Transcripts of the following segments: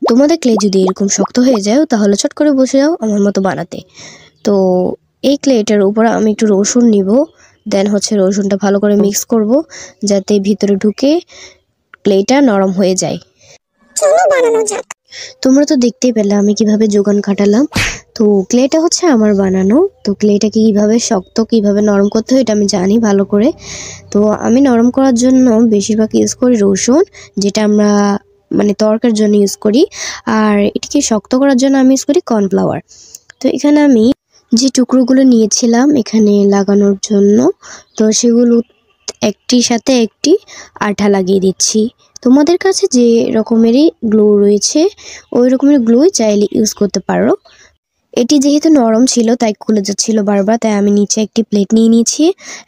তোমাদের ক্লে যদি এরকম শক্ত হয়ে যায় তাহলে চট করে বসে যাও আমার মতো বানাতে। তো এই ক্লেটার উপর আমি একটু রসুন নিব, দেন রসুনটা ভালো করে মিক্স করব যাতে ভিতরে ঢুকে ক্লেটা নরম হয়ে যায়। চলো বানানো যাক। তোমরা তো দেখতেই পেলে আমি কিভাবে যোগান কাটালাম। তো ক্লেটা আমার বানানো। তো ক্লেটাকে কিভাবে শক্ত কিভাবে নরম করতে হয় এটা আমি জানি ভালো করে। তো আমি নরম করার জন্য বেশিরভাগ ইউজ করি রসুন, যেটা আমরা মানে তরকারির জন্য ইউজ করি। আর এটাকে শক্ত করার জন্য আমি ইউজ করি কর্নফ্লাওয়ার। তো এখানে আমি যে টুকরোগুলো নিয়েছিলাম এখানে লাগানোর জন্য, তো সেগুলো একটির সাথে একটি আঠা লাগিয়ে দিচ্ছি। তোমাদের কাছে যে রকমেরই গ্লু রয়েছে ওই রকমের গ্লুই চাইলে ইউজ করতে পারো। এটি যেহেতু নরম ছিল তাই খুলে যাচ্ছিল বারবার, তাই আমি নিচে একটি প্লেট নিয়ে নিয়েছি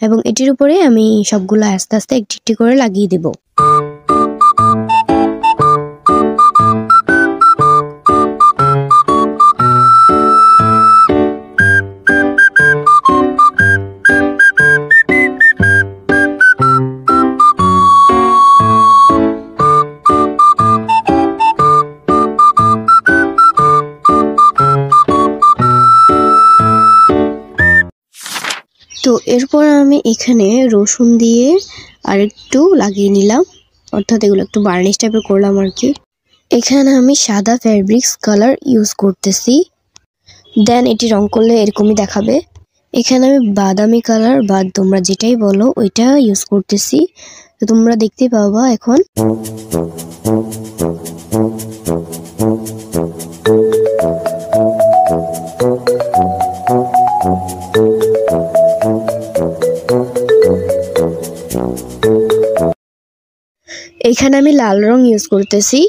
এবং এটির উপরে আমি সবগুলো আস্তে আস্তে একটি একটি করে লাগিয়ে দেব। তো এরপর আমি এখানে রসুন দিয়ে আরেকটু লাগিয়ে নিলাম, অর্থাৎ এগুলো একটু বার্নিশ টাইপের করলাম আর কি। এখানে আমি সাদা ফেব্রিক্স কালার ইউজ করতেছি, দেন এটি রং করলে এরকমই দেখাবে। এখানে আমি বাদামি কালার বা তোমরা যেটাই বলো ওইটা ইউজ করতেছি। তো তোমরা দেখতে পাবা এখন। এখানে আমি লাল রং ইউজ করতেছি।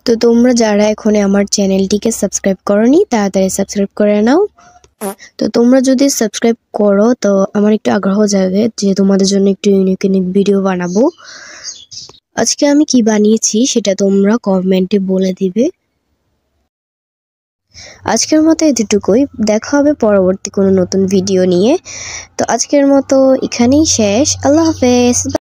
তো তোমরা যারা এখন আমার চ্যানেলটিকে সাবস্ক্রাইব করোনি তাড়াতাড়ি সাবস্ক্রাইব করে নাও। তো তোমরা যদি সাবস্ক্রাইব করো তো আমার একটু আগ্রহ জাগে যে তোমাদের জন্য একটু ইউনিক ইউনিক ভিডিও বানাবো। আজকে আমি কি বানিয়েছি সেটা তোমরা কমেন্টে বলে দিবে। আজকের মতো এতটুকুই, দেখা হবে পরবর্তী কোনো নতুন ভিডিও নিয়ে। তো আজকের মতো এখানেই শেষ। আল্লাহ হাফেজ।